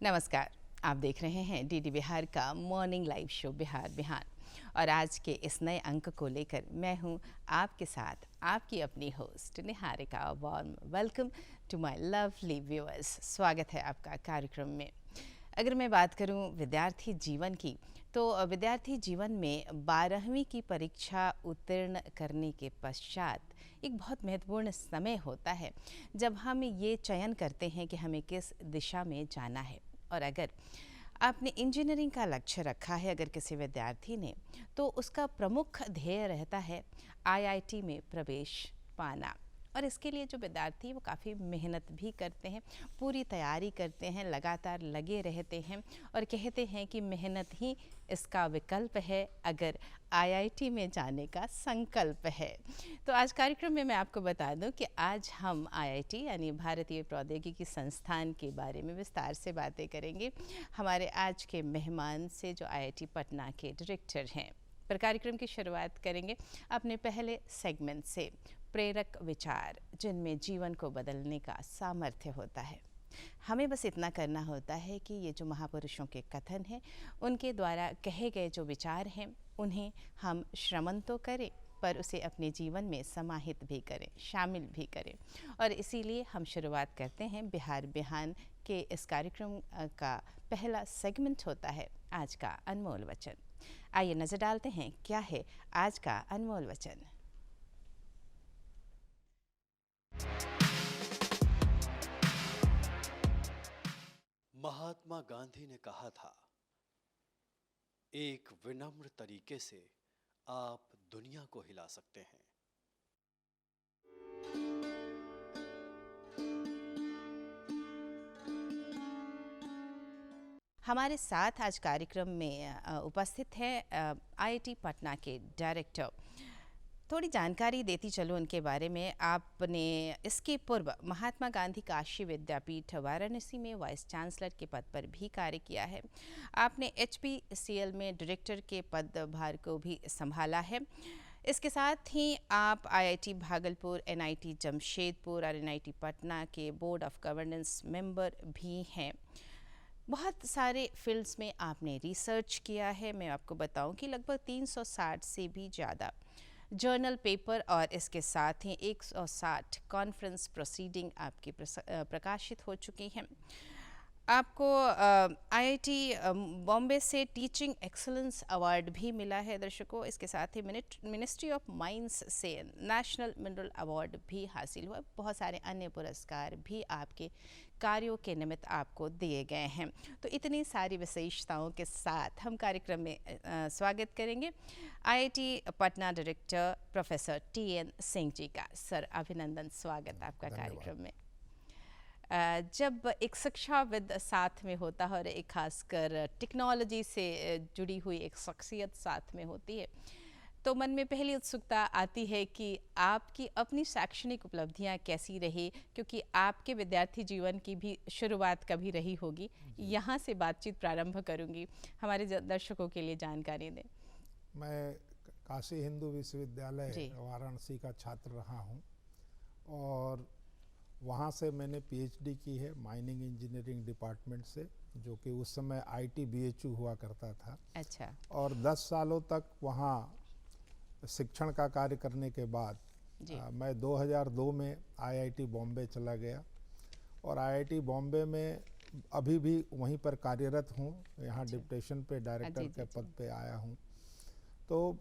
नमस्कार। आप देख रहे हैं डीडी बिहार का मॉर्निंग लाइव शो बिहार बिहान और आज के इस नए अंक को लेकर मैं हूं आपके साथ आपकी अपनी host Niharika. Warm welcome to my lovely viewers. स्वागत है आपका कार्यक्रम में। अगर मैं बात करूं विद्यार्थी जीवन की, तो विद्यार्थी जीवन में 12वीं की परीक्षा उत्तीर्ण करने के पश्चात एक बहुत महत्वपूर्ण समय होता है जब हम ये चयन करते हैं कि हमें किस दिशा में जाना है। और अगर आपने इंजीनियरिंग का लक्ष्य रखा है अगर किसी विद्यार्थी ने, तो उसका प्रमुख ध्येय रहता है आईआईटी में प्रवेश पाना। और इसके लिए जो विद्यार्थी वो काफ़ी मेहनत भी करते हैं, पूरी तैयारी करते हैं, लगातार लगे रहते हैं और कहते हैं कि मेहनत ही इसका विकल्प है अगर आईआईटी में जाने का संकल्प है। तो आज कार्यक्रम में मैं आपको बता दूं कि आज हम आईआईटी यानी भारतीय प्रौद्योगिकी संस्थान के बारे में विस्तार से बातें करेंगे हमारे आज के मेहमान से, जो आईआईटी पटना के डायरेक्टर हैं। पर कार्यक्रम की शुरुआत करेंगे अपने पहले सेगमेंट से, प्रेरक विचार जिनमें जीवन को बदलने का सामर्थ्य होता है। हमें बस इतना करना होता है कि ये जो महापुरुषों के कथन हैं, उनके द्वारा कहे गए जो विचार हैं, उन्हें हम श्रवण तो करें पर उसे अपने जीवन में समाहित भी करें, शामिल भी करें। और इसीलिए हम शुरुआत करते हैं बिहार बिहान के इस कार्यक्रम का पहला सेगमेंट होता है आज का अनमोल वचन। आइए नजर डालते हैं क्या है आज का अनमोल वचन। महात्मा गांधी ने कहा था, एक विनम्र तरीके से आप दुनिया को हिला सकते हैं। हमारे साथ आज कार्यक्रम में उपस्थित है आईआईटी पटना के डायरेक्टर। थोड़ी जानकारी देती चलो उनके बारे में। आपने इसके पूर्व महात्मा गांधी काशी विद्यापीठ वाराणसी में वाइस चांसलर के पद पर भी कार्य किया है। आपने एचपीसीएल में डायरेक्टर के पदभार को भी संभाला है। इसके साथ ही आप आईआईटी भागलपुर, एनआईटी जमशेदपुर और एनआईटी पटना के बोर्ड ऑफ गवर्नेंस मेंबर भी हैं। बहुत सारे फील्ड्स में आपने रिसर्च किया है। मैं आपको बताऊं कि लगभग 360 से भी ज़्यादा जर्नल पेपर और इसके साथ ही 160 कॉन्फ्रेंस प्रोसीडिंग आपकी प्रकाशित हो चुकी हैं। आपको आईआईटी बॉम्बे से टीचिंग एक्सीलेंस अवार्ड भी मिला है दर्शकों। इसके साथ ही मिनिस्ट्री ऑफ माइंस से नेशनल मिनरल अवार्ड भी हासिल हुआ। बहुत सारे अन्य पुरस्कार भी आपके कार्यों के निमित्त आपको दिए गए हैं। तो इतनी सारी विशेषताओं के साथ हम कार्यक्रम में स्वागत करेंगे IIT Patna director professor TN Singh ji का। सर अभिनंदन, स्वागत आपका कार्यक्रम में। जब एक शिक्षाविद साथ में होता है और एक खासकर टेक्नोलॉजी से जुड़ी हुई एक शख्सियत साथ में होती है, तो मन में पहली उत्सुकता आती है कि आपकी अपनी शैक्षणिक उपलब्धियां कैसी रही, क्योंकि आपके विद्यार्थी जीवन की भी शुरुआत कभी रही होगी। यहाँ से बातचीत प्रारंभ करूँगी, हमारे दर्शकों के लिए जानकारी दें। मैं काशी हिंदू विश्वविद्यालय वाराणसी का छात्र रहा हूँ और वहाँ से मैंने पीएचडी की है माइनिंग इंजीनियरिंग डिपार्टमेंट से, जो कि उस समय आईटी बीएचयू हुआ करता था। अच्छा। और 10 सालों तक वहाँ शिक्षण का कार्य करने के बाद मैं 2002 में आईआईटी बॉम्बे चला गया और आईआईटी बॉम्बे में अभी भी वहीं पर कार्यरत हूँ। यहाँ डिप्टेशन पे डायरेक्टर के पद पे आया हूँ। तो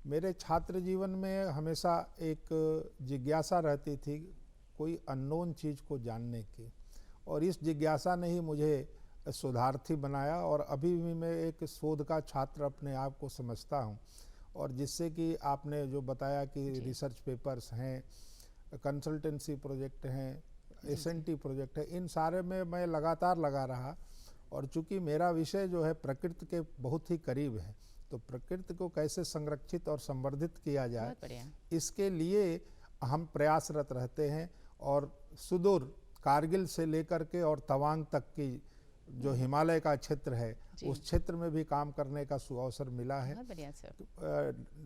मेरे छात्र जीवन में हमेशा एक जिज्ञासा रहती थी कोई अननोन चीज़ को जानने की, और इस जिज्ञासा ने ही मुझे शोधार्थी बनाया और अभी भी मैं एक शोध का छात्र अपने आप को समझता हूँ। और जिससे कि आपने जो बताया कि रिसर्च पेपर्स हैं, कंसल्टेंसी प्रोजेक्ट हैं, एसएनटी प्रोजेक्ट है, इन सारे में मैं लगातार लगा रहा। और चूँकि मेरा विषय जो है प्रकृति के बहुत ही करीब है, तो प्रकृति को कैसे संरक्षित और संवर्धित किया जाए, इसके लिए हम प्रयासरत रहते हैं। और सुदूर कारगिल से लेकर के और तवांग तक की जो हिमालय का क्षेत्र है, उस क्षेत्र में भी काम करने का सुअवसर मिला है।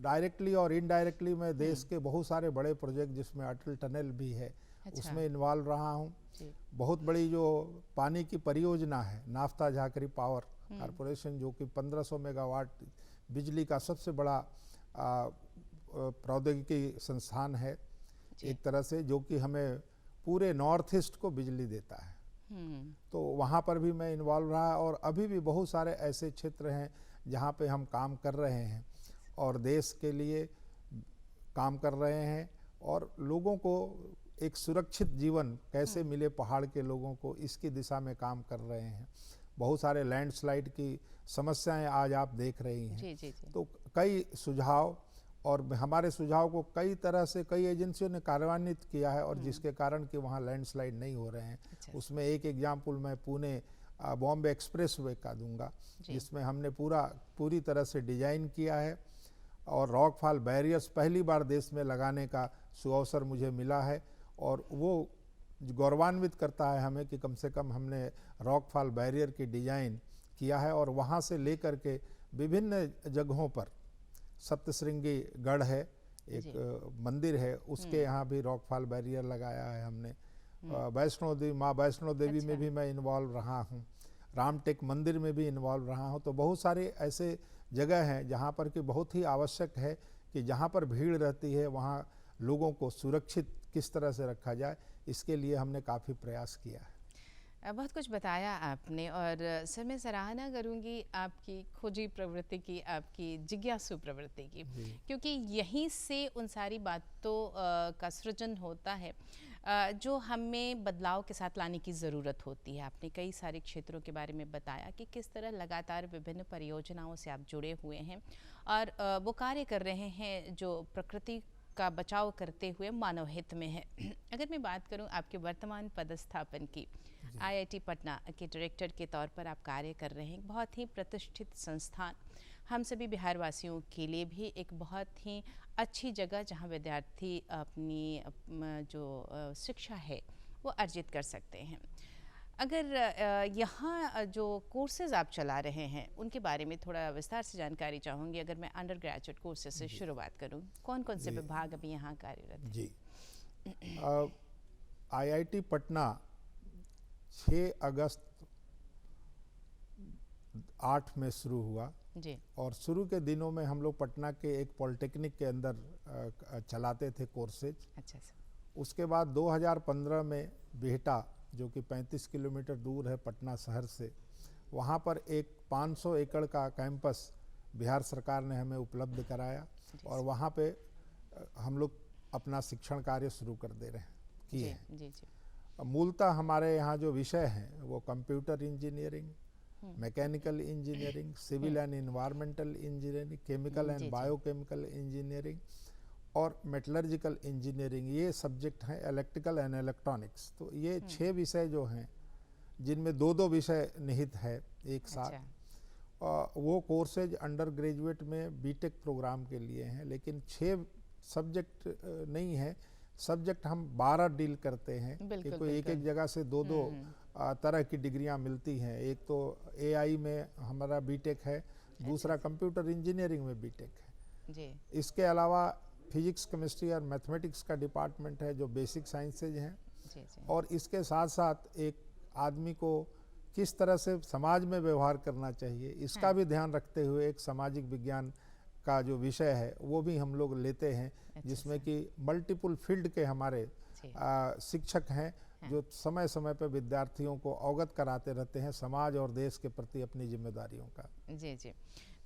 डायरेक्टली और इनडायरेक्टली मैं देश के बहुत सारे बड़े प्रोजेक्ट, जिसमें अटल टनल भी है उसमें इन्वॉल्व रहा हूँ। जी। बहुत बड़ी जो पानी की परियोजना है नाफ्ता झाकरी पावर कॉरपोरेशन, जो कि 1500 मेगावाट बिजली का सबसे बड़ा प्रौद्योगिकी संस्थान है एक तरह से, जो कि हमें पूरे नॉर्थ ईस्ट को बिजली देता है। तो वहाँ पर भी मैं इन्वॉल्व रहा, और अभी भी बहुत सारे ऐसे क्षेत्र हैं जहाँ पे हम काम कर रहे हैं और देश के लिए काम कर रहे हैं, और लोगों को एक सुरक्षित जीवन कैसे मिले पहाड़ के लोगों को, इसकी दिशा में काम कर रहे हैं। बहुत सारे लैंडस्लाइड की समस्याएं आज आप देख रही हैं। जी, जी, जी। तो कई सुझाव, और हमारे सुझाव को कई तरह से कई एजेंसियों ने कार्यान्वित किया है, और जिसके कारण कि वहाँ लैंडस्लाइड नहीं हो रहे हैं। अच्छा। उसमें एक एग्जाम्पल मैं पुणे बॉम्बे एक्सप्रेस वे का दूंगा, जिसमें हमने पूरी तरह से डिजाइन किया है, और रॉकफॉल बैरियर्स पहली बार देश में लगाने का सुअवसर मुझे मिला है, और वो गौरवान्वित करता है हमें कि कम से कम हमने रॉकफॉल बैरियर की डिजाइन किया है। और वहाँ से लेकर के विभिन्न जगहों पर, सप्तश्रृंगी गढ़ है, एक मंदिर है, उसके यहाँ भी रॉकफॉल बैरियर लगाया है हमने। वैष्णो देवी, माँ वैष्णो देवी में भी मैं इन्वॉल्व रहा हूँ, रामटेक मंदिर में भी इन्वॉल्व रहा हूँ। तो बहुत सारे ऐसे जगह हैं जहाँ पर कि बहुत ही आवश्यक है कि जहाँ पर भीड़ रहती है वहाँ लोगों को सुरक्षित किस तरह से रखा जाए, इसके लिए हमने काफ़ी प्रयास किया है। बहुत कुछ बताया आपने, और सर मैं सराहना करूंगी आपकी खोजी प्रवृत्ति की, आपकी जिज्ञासु प्रवृत्ति की, क्योंकि यहीं से उन सारी बातों का सृजन होता है जो हमें बदलाव के साथ लाने की ज़रूरत होती है। आपने कई सारे क्षेत्रों के बारे में बताया कि किस तरह लगातार विभिन्न परियोजनाओं से आप जुड़े हुए हैं और वो कार्य कर रहे हैं जो प्रकृति का बचाव करते हुए मानव हित में है। अगर मैं बात करूं आपके वर्तमान पदस्थापन की, आईआईटी पटना के डायरेक्टर के तौर पर आप कार्य कर रहे हैं, बहुत ही प्रतिष्ठित संस्थान, हम सभी बिहार वासियों के लिए भी एक बहुत ही अच्छी जगह जहां विद्यार्थी अपनी जो शिक्षा है वो अर्जित कर सकते हैं। अगर यहाँ जो कोर्सेज आप चला रहे हैं उनके बारे में थोड़ा विस्तार से जानकारी चाहूँगी। अगर मैं अंडर ग्रेजुएट कोर्सेज से शुरुआत करूँ, कौन कौन से विभाग अभी यहाँ कार्यरत हैं? जी, आईआईटी पटना 6 अगस्त 8 में शुरू हुआ जी। और शुरू के दिनों में हम लोग पटना के एक पॉलिटेक्निक के अंदर चलाते थे कोर्सेज। अच्छा सर। उसके बाद 2015 में बिहटा, जो कि 35 किलोमीटर दूर है पटना शहर से, वहाँ पर एक 500 एकड़ का कैंपस बिहार सरकार ने हमें उपलब्ध कराया, और वहाँ पे हम लोग अपना शिक्षण कार्य शुरू कर दे रहे हैं किए हैं। जी जी। मूलतः हमारे यहाँ जो विषय हैं वो computer engineering, mechanical engineering, civil and environmental engineering, chemical and biochemical engineering और मेटलर्जिकल इंजीनियरिंग, ये सब्जेक्ट हैं, इलेक्ट्रिकल एंड इलेक्ट्रॉनिक्स। तो ये 6 विषय जो हैं, जिनमें 2-2 विषय निहित है एक साथ। वो कोर्सेज अंडर ग्रेजुएट में बीटेक प्रोग्राम के लिए हैं, लेकिन 6 सब्जेक्ट नहीं है, सब्जेक्ट हम 12 डील करते हैं, क्योंकि एक जगह से 2-2 तरह की डिग्रियां मिलती हैं। एक तो एआई में हमारा बीटेक है, दूसरा कंप्यूटर इंजीनियरिंग में बीटेक है जी। इसके अलावा फिजिक्स, केमिस्ट्री और मैथमेटिक्स का डिपार्टमेंट है जो बेसिक साइंसेज हैं जी। और इसके साथ साथ एक आदमी को किस तरह से समाज में व्यवहार करना चाहिए इसका भी ध्यान रखते हुए एक सामाजिक विज्ञान का जो विषय है वो भी हम लोग लेते हैं, जिसमें कि मल्टीपल फील्ड के हमारे शिक्षक हैं जो समय समय पर विद्यार्थियों को अवगत कराते रहते हैं समाज और देश के प्रति अपनी जिम्मेदारियों का। जी जी।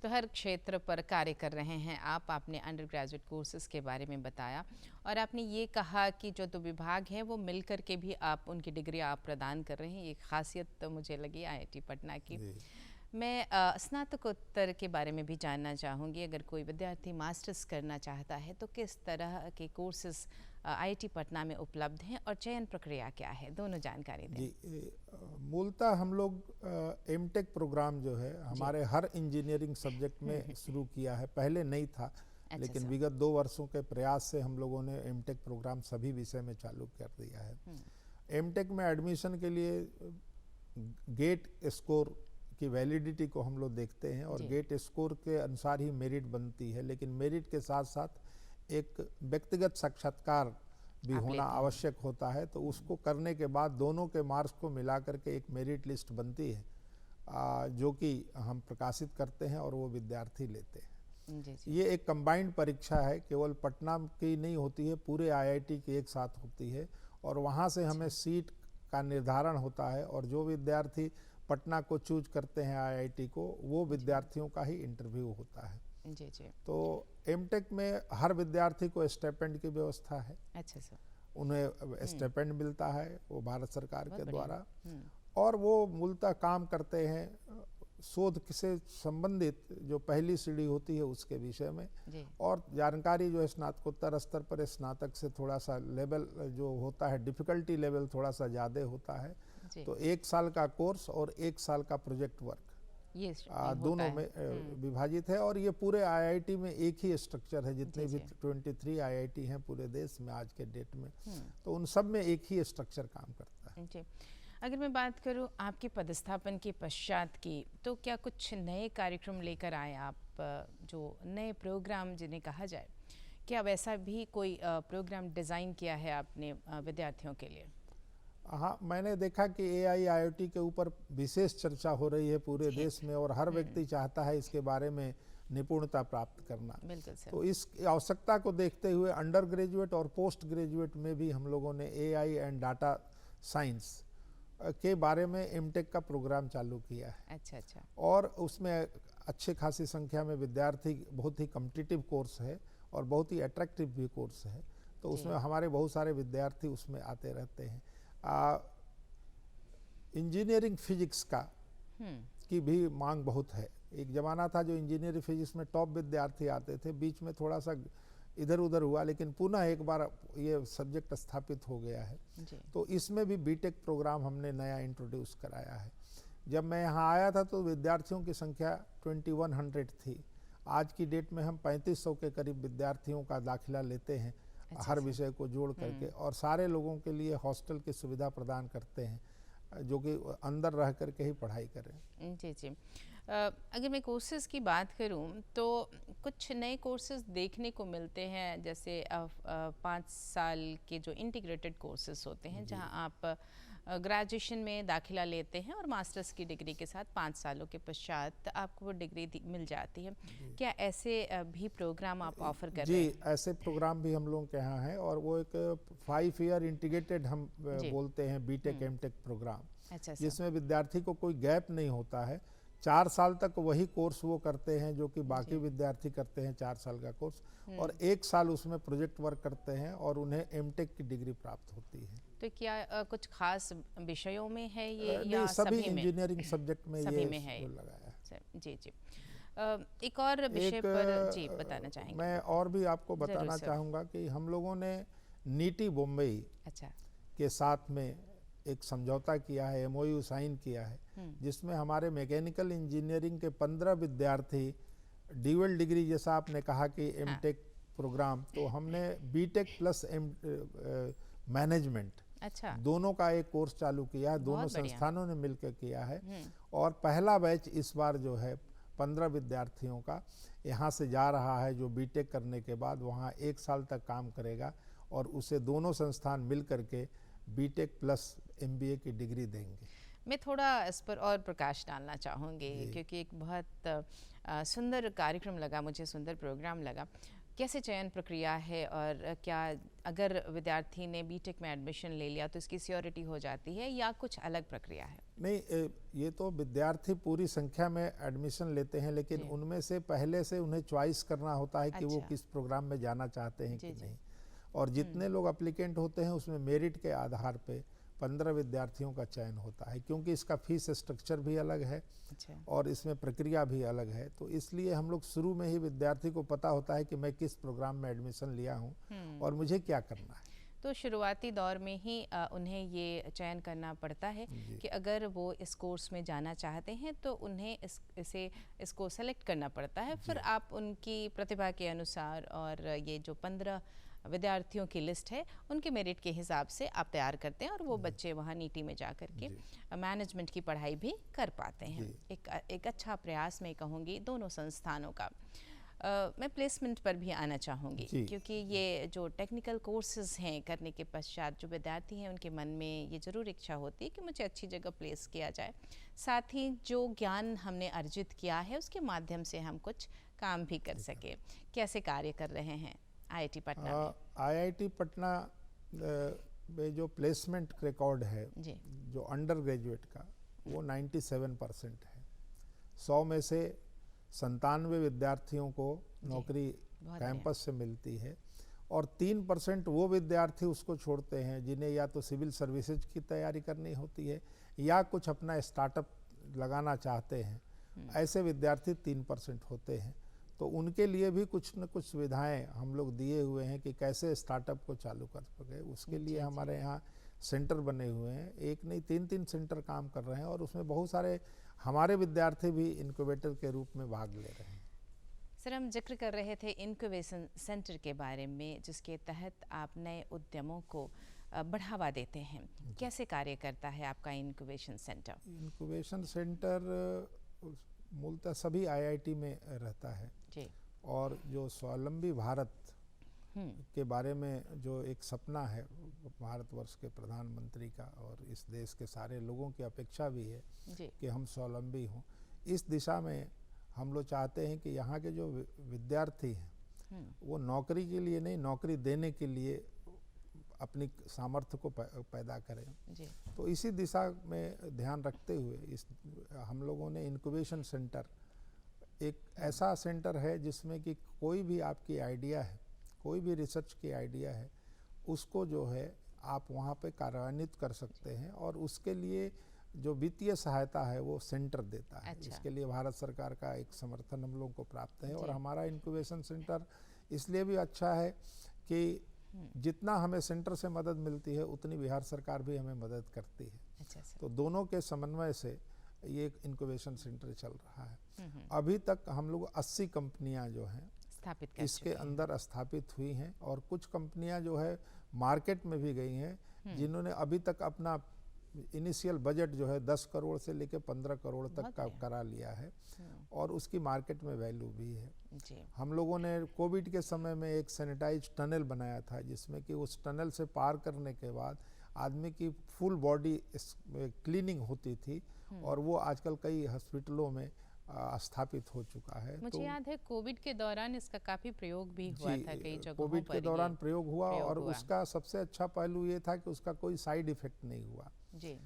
तो हर क्षेत्र पर कार्य कर रहे हैं आप। आपने अंडर ग्रेजुएट कोर्सेज के बारे में बताया और आपने ये कहा कि जो 2 विभाग हैं वो मिल कर के भी आप उनकी डिग्री आप प्रदान कर रहे हैं। ये खासियत तो मुझे लगी आईआईटी पटना की। मैं स्नातकोत्तर के बारे में भी जानना चाहूँगी। अगर कोई विद्यार्थी मास्टर्स करना चाहता है तो किस तरह के कोर्सेज आईआईटी पटना में उपलब्ध हैं और चयन प्रक्रिया क्या है, दोनों जानकारी दें। जी, मूलतः हम लोग एमटेक प्रोग्राम जो है हमारे हर इंजीनियरिंग सब्जेक्ट में शुरू किया है, पहले नहीं था। लेकिन विगत 2 वर्षों के प्रयास से हम लोगों ने एमटेक प्रोग्राम सभी विषय में चालू कर दिया है। एमटेक में एडमिशन के लिए गेट स्कोर की वैलिडिटी को हम लोग देखते हैं और गेट स्कोर के अनुसार ही मेरिट बनती है, लेकिन मेरिट के साथ साथ एक व्यक्तिगत साक्षात्कार भी आप होना लेते हैं। आवश्यक होता है। तो उसको करने के बाद दोनों के मार्क्स को मिला करके एक मेरिट लिस्ट बनती है, जो कि हम प्रकाशित करते हैं और वो विद्यार्थी लेते हैं। जी जी। ये एक कंबाइंड परीक्षा है, केवल पटना की नहीं होती है, पूरे आईआईटी की एक साथ होती है और वहाँ से हमें सीट का निर्धारण होता है और जो विद्यार्थी पटना को चूज करते हैं आईआईटी को, वो विद्यार्थियों का ही इंटरव्यू होता है। जी जी। तो एमटेक में हर विद्यार्थी को स्टाइपेंड की व्यवस्था है, अच्छा सर। उन्हें स्टाइपेंड मिलता है वो भारत सरकार बहुत के बढ़िया। द्वारा, और वो मूलतः काम करते हैं शोध से संबंधित जो पहली सीढ़ी होती है उसके विषय में, जी और जानकारी जो है स्नातकोत्तर स्तर पर स्नातक से थोड़ा सा लेवल जो होता है, डिफिकल्टी लेवल थोड़ा सा ज़्यादा होता है। जी। तो 1 साल का कोर्स और 1 साल का प्रोजेक्ट वर्क ये होता दोनों है। में विभाजित है। और ये पूरे आईआईटी में एक ही स्ट्रक्चर है, जितने जी, भी 23 आईआईटी हैं पूरे देश में आज के डेट में, हम्म। तो उन सब में एक ही स्ट्रक्चर काम करता है। जी। अगर मैं बात करूं आपके पदस्थापन के पश्चात की, तो क्या कुछ नए कार्यक्रम लेकर आए आप, जो नए प्रोग्राम जिन्हें कहा जाए, क्या वैसा भी कोई प्रोग्राम डिज़ाइन किया है आपने विद्यार्थियों के लिए? हाँ, मैंने देखा कि एआई आईओटी के ऊपर विशेष चर्चा हो रही है पूरे देश में, और हर व्यक्ति चाहता है इसके बारे में निपुणता प्राप्त करना। बिल्कुल सर। तो इस आवश्यकता को देखते हुए अंडर ग्रेजुएट और पोस्ट ग्रेजुएट में भी हम लोगों ने एआई एंड डाटा साइंस के बारे में एमटेक का प्रोग्राम चालू किया है। अच्छा अच्छा। और उसमें अच्छी खासी संख्या में विद्यार्थी, बहुत ही कॉम्पिटिटिव कोर्स है और बहुत ही अट्रैक्टिव भी कोर्स है, तो उसमें हमारे बहुत सारे विद्यार्थी उसमें आते रहते हैं। इंजीनियरिंग फिजिक्स का की भी मांग बहुत है। एक ज़माना था जो इंजीनियरिंग फिजिक्स में टॉप विद्यार्थी आते थे, बीच में थोड़ा सा इधर उधर हुआ, लेकिन पुनः एक बार ये सब्जेक्ट स्थापित हो गया है। जी। तो इसमें भी बीटेक प्रोग्राम हमने नया इंट्रोड्यूस कराया है। जब मैं यहाँ आया था तो विद्यार्थियों की संख्या 2100 थी। आज की डेट में हम 3500 के करीब विद्यार्थियों का दाखिला लेते हैं, हर विषय को जोड़ करके, और सारे लोगों के लिए हॉस्टल की सुविधा प्रदान करते हैं, जो कि अंदर रह करके ही पढ़ाई करें। जी जी। अगर मैं कोर्सेज़ की बात करूं तो कुछ नए कोर्सेज़ देखने को मिलते हैं, जैसे 5 साल के जो इंटीग्रेटेड कोर्सेज़ होते हैं, जहां आप ग्रेजुएशन में दाखिला लेते हैं और मास्टर्स की डिग्री के साथ 5 सालों के पश्चात आपको वो डिग्री मिल जाती है। क्या ऐसे भी प्रोग्राम आप ऑफर कर रहे हैं? जी, ऐसे प्रोग्राम भी हम लोगों के यहाँ हैं, और वो एक 5 ईयर इंटीग्रेटेड हम बोलते हैं बीटेक एमटेक प्रोग्राम, अच्छा सर। जिसमें विद्यार्थी को कोई गैप नहीं होता है। 4 साल तक वही कोर्स वो करते हैं जो कि बाकी विद्यार्थी करते हैं, 4 साल का कोर्स, और 1 साल उसमें प्रोजेक्ट वर्क करते हैं और उन्हें एमटेक की डिग्री प्राप्त होती है। तो क्या कुछ खास विषयों में है ये, नहीं, या सभी सभी में? इंजीनियरिंग सब्जेक्ट में सभी ये में है लगाया है। जी जी। एक और विषय पर जी बताना चाहेंगे? मैं और भी आपको जरूर बताना सर। चाहूँगा कि हम लोगों ने नीटी बम्बई अच्छा। के साथ में एक समझौता किया है, एमओयू साइन किया है, जिसमें हमारे मैकेनिकल इंजीनियरिंग के 15 विद्यार्थी ड्यूअल डिग्री, जैसा आपने कहा कि एमटेक प्रोग्राम, तो हमने बीटेक प्लस मैनेजमेंट अच्छा। दोनों का एक कोर्स चालू किया है, दोनों बहुत बढ़िया। संस्थानों ने मिलकर किया है। और पहला बैच इस बार जो है 15 विद्यार्थियों का यहाँ से जा रहा है, जो बीटेक करने के बाद वहाँ 1 साल तक काम करेगा, और उसे दोनों संस्थान मिल करके बीटेक प्लस एमबीए की डिग्री देंगे। मैं थोड़ा इस पर और प्रकाश डालना चाहूँगी, क्योंकि एक बहुत सुंदर कार्यक्रम लगा मुझे, सुंदर प्रोग्राम लगा। कैसे चयन प्रक्रिया है, और क्या अगर विद्यार्थी ने बीटेक में एडमिशन ले लिया तो इसकी सियोरिटी हो जाती है, या कुछ अलग प्रक्रिया है? नहीं, ये तो विद्यार्थी पूरी संख्या में एडमिशन लेते हैं, लेकिन उनमें से पहले से उन्हें चॉइस करना होता है कि वो किस प्रोग्राम में जाना चाहते हैं कि नहीं। और जितने लोग अप्लीकेंट होते हैं उसमें मेरिट के आधार पे 15 विद्यार्थियों का चयन होता है, क्योंकि इसका फीस स्ट्रक्चर भी अलग है और इसमें प्रक्रिया भी अलग है। तो इसलिए हम लोग शुरू में ही विद्यार्थी को पता होता है कि मैं किस प्रोग्राम में एडमिशन लिया हूँ और मुझे क्या करना है। तो शुरुआती दौर में ही उन्हें ये चयन करना पड़ता है कि अगर वो इस कोर्स में जाना चाहते हैं तो उन्हें इसको सेलेक्ट करना पड़ता है। फिर आप उनकी प्रतिभा के अनुसार, और ये जो 15 विद्यार्थियों की लिस्ट है उनके मेरिट के हिसाब से आप तैयार करते हैं, और वो बच्चे वहाँ नीटी में जा कर के मैनेजमेंट की पढ़ाई भी कर पाते हैं। एक अच्छा प्रयास मैं कहूँगी दोनों संस्थानों का। मैं प्लेसमेंट पर भी आना चाहूँगी, जी। क्योंकि ये जो टेक्निकल कोर्सेज हैं करने के पश्चात जो विद्यार्थी हैं उनके मन में ये ज़रूर इच्छा होती है कि मुझे अच्छी जगह प्लेस किया जाए, साथ ही जो ज्ञान हमने अर्जित किया है उसके माध्यम से हम कुछ काम भी कर सके। कैसे कार्य कर रहे हैं IIT पटना में? IIT पटना में जो प्लेसमेंट रिकॉर्ड है जी। जो अंडर ग्रेजुएट का वो 97% है। 100 में से 97 विद्यार्थियों को नौकरी कैंपस से मिलती है, और 3% वो विद्यार्थी उसको छोड़ते हैं जिन्हें या तो सिविल सर्विसेज की तैयारी करनी होती है या कुछ अपना स्टार्टअप लगाना चाहते हैं। ऐसे विद्यार्थी 3% होते हैं। तो उनके लिए भी कुछ न कुछ सुविधाएं हम लोग दिए हुए हैं कि कैसे स्टार्टअप को चालू कर सके। उसके लिए हमारे यहाँ सेंटर बने हुए हैं, एक नहीं 3 सेंटर काम कर रहे हैं, और उसमें बहुत सारे हमारे विद्यार्थी भी इनक्यूबेटर के रूप में भाग ले रहे हैं। सर, हम जिक्र कर रहे थे इनक्यूबेशन सेंटर के बारे में, जिसके तहत आप नए उद्यमों को बढ़ावा देते हैं। कैसे कार्य करता है आपका इनक्यूबेशन सेंटर? इनक्यूबेशन सेंटर मूलतः सभी IIT में रहता है जी। और जो स्वावलंबी भारत के बारे में जो एक सपना है भारतवर्ष के प्रधानमंत्री का और इस देश के सारे लोगों की अपेक्षा भी है कि हम स्वावलंबी हों, इस दिशा में हम लोग चाहते हैं कि यहाँ के जो विद्यार्थी हैं वो नौकरी के लिए नहीं, नौकरी देने के लिए अपनी सामर्थ्य को पैदा करें। जी। तो इसी दिशा में ध्यान रखते हुए हम लोगों ने इनक्यूबेशन सेंटर, एक ऐसा सेंटर है जिसमें कि कोई भी आपकी आइडिया है, कोई भी रिसर्च की आइडिया है, उसको जो है आप वहाँ पे कार्यान्वित कर सकते हैं, और उसके लिए जो वित्तीय सहायता है वो सेंटर देता है। अच्छा। इसके लिए भारत सरकार का एक समर्थन हम लोगों को प्राप्त है। और हमारा इनक्यूबेशन सेंटर इसलिए भी अच्छा है कि जितना हमें सेंटर से मदद मिलती है उतनी बिहार सरकार भी हमें मदद करती है। अच्छा सर। तो दोनों के समन्वय से ये इनक्यूबेशन सेंटर चल रहा है। अभी तक हम लोग 80 कंपनियां जो हैं स्थापित कर इसके अंदर स्थापित हुई हैं, और कुछ कंपनियां जो है मार्केट में भी गई हैं, जिन्होंने अभी तक अपना इनिशियल बजट जो है 10 करोड़ से लेकर 15 करोड़ तक का करा लिया है, और उसकी मार्केट में वैल्यू भी है। जी। हम लोगों ने कोविड के समय में एक सैनिटाइज टनल बनाया था, जिसमें कि उस टनल से पार करने के बाद आदमी की फुल बॉडी क्लीनिंग होती थी, और वो आजकल कई हॉस्पिटलों में स्थापित हो चुका है। मुझे याद है कोविड के दौरान इसका काफ़ी प्रयोग भी हुआ था कई जगहों पर। कोविड के दौरान प्रयोग हुआ, और उसका सबसे अच्छा पहलू ये था कि उसका कोई साइड इफेक्ट नहीं हुआ। जी।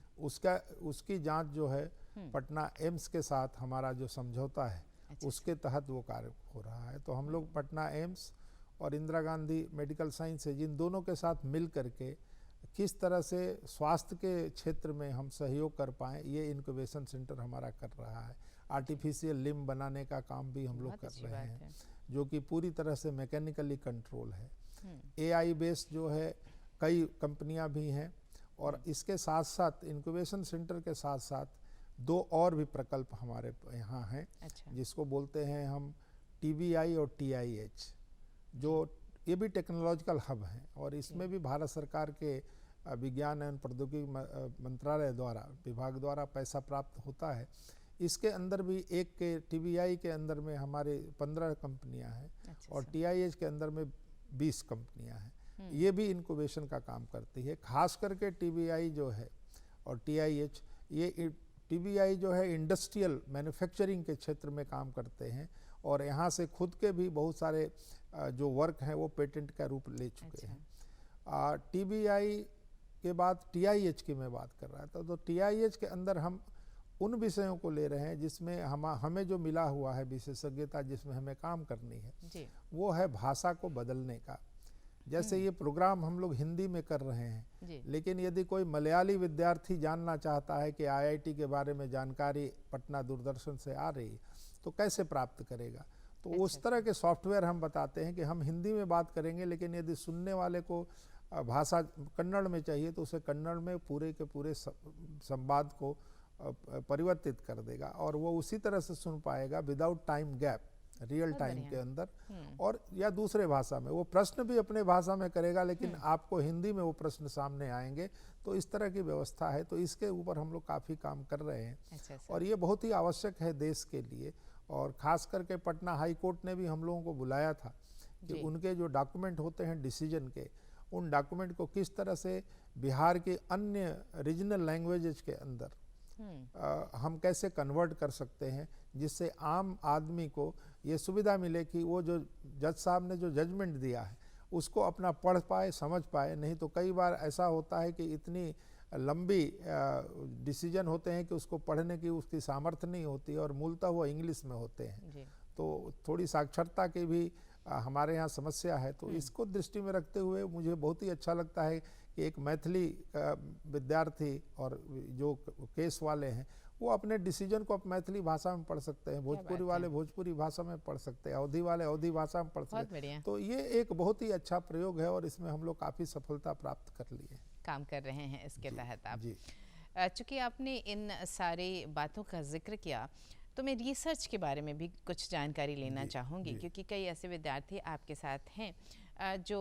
उसकी जांच जो है पटना एम्स के साथ हमारा जो समझौता है उसके तहत वो कार्य हो रहा है। तो हम लोग पटना एम्स और इंदिरा गांधी मेडिकल साइंस है, जिन दोनों के साथ मिल करके किस तरह से स्वास्थ्य के क्षेत्र में हम सहयोग कर पाएँ, ये इनक्यूबेशन सेंटर हमारा कर रहा है। आर्टिफिशियल लिम्ब बनाने का काम भी हम लोग कर रहे हैं, जो कि पूरी तरह से मैकेनिकली कंट्रोल है। AI बेस्ड जो है कई कंपनियां भी हैं, और इसके साथ साथ इनक्यूबेशन सेंटर के साथ साथ 2 और भी प्रकल्प हमारे यहाँ हैं। अच्छा। जिसको बोलते हैं हम TBI और TIH, जो ये भी टेक्नोलॉजिकल हब हैं, और इसमें भी भारत सरकार के विज्ञान एवं प्रौद्योगिकी मंत्रालय द्वारा, विभाग द्वारा पैसा प्राप्त होता है। इसके अंदर भी एक के TBI के अंदर में हमारे 15 कंपनियां हैं, और TIH के अंदर में 20 कंपनियां हैं। ये भी इनक्यूबेशन का काम करती है। खास करके TBI जो है और TIH, ये TBI जो है इंडस्ट्रियल मैन्युफैक्चरिंग के क्षेत्र में काम करते हैं, और यहाँ से खुद के भी बहुत सारे जो वर्क हैं वो पेटेंट का रूप ले चुके हैं। TBI के बाद TIH की मैं बात कर रहा था। तो TIH के अंदर हम उन विषयों को ले रहे हैं जिसमें हमें जो मिला हुआ है विशेषज्ञता, जिसमें हमें काम करनी है जी। वो है भाषा को बदलने का। जैसे ये प्रोग्राम हम लोग हिंदी में कर रहे हैं, लेकिन यदि कोई मलयाली विद्यार्थी जानना चाहता है कि IIT के बारे में जानकारी पटना दूरदर्शन से आ रही है तो कैसे प्राप्त करेगा, तो उस तरह के सॉफ्टवेयर हम बताते हैं कि हम हिंदी में बात करेंगे, लेकिन यदि सुनने वाले को भाषा कन्नड़ में चाहिए तो उसे कन्नड़ में पूरे के पूरे संवाद को परिवर्तित कर देगा, और वो उसी तरह से सुन पाएगा without time gap, real time के अंदर, और या दूसरे भाषा में। वो प्रश्न भी अपने भाषा में करेगा, लेकिन आपको हिंदी में वो प्रश्न सामने आएंगे। तो इस तरह की व्यवस्था है। तो इसके ऊपर हम लोग काफ़ी काम कर रहे हैं। और ये बहुत ही आवश्यक है देश के लिए। और ख़ास करके पटना हाई कोर्ट ने भी हम लोगों को बुलाया था कि उनके जो डॉक्यूमेंट होते हैं डिसीजन के, उन डॉक्यूमेंट को किस तरह से बिहार के अन्य रीजनल लैंग्वेजेज के अंदर हम कैसे कन्वर्ट कर सकते हैं, जिससे आम आदमी को ये सुविधा मिले कि वो जो जज साहब ने जो जजमेंट दिया है उसको अपना पढ़ पाए, समझ पाए। नहीं तो कई बार ऐसा होता है कि इतनी लंबी डिसीजन होते हैं कि उसको पढ़ने की उसकी सामर्थ्य नहीं होती और मूलतः वो इंग्लिश में होते हैं। तो थोड़ी साक्षरता की भी हमारे यहाँ समस्या है। तो इसको दृष्टि में रखते हुए मुझे बहुत ही अच्छा लगता है कि एक मैथिली विद्यार्थी और जो केस वाले हैं वो अपने डिसीजन को अब मैथिली भाषा में पढ़ सकते हैं, भोजपुरी वाले भोजपुरी भाषा में पढ़ सकते हैं, अवधी वाले अवधी भाषा में पढ़ सकते हैं। तो ये एक बहुत ही अच्छा प्रयोग है और इसमें हम लोग काफ़ी सफलता प्राप्त कर लिए, काम कर रहे हैं इसके तहत आप। जी। चूँकि आपने इन सारी बातों का जिक्र किया तो मैं रिसर्च के बारे में भी कुछ जानकारी लेना चाहूँगी, क्योंकि कई ऐसे विद्यार्थी आपके साथ हैं जो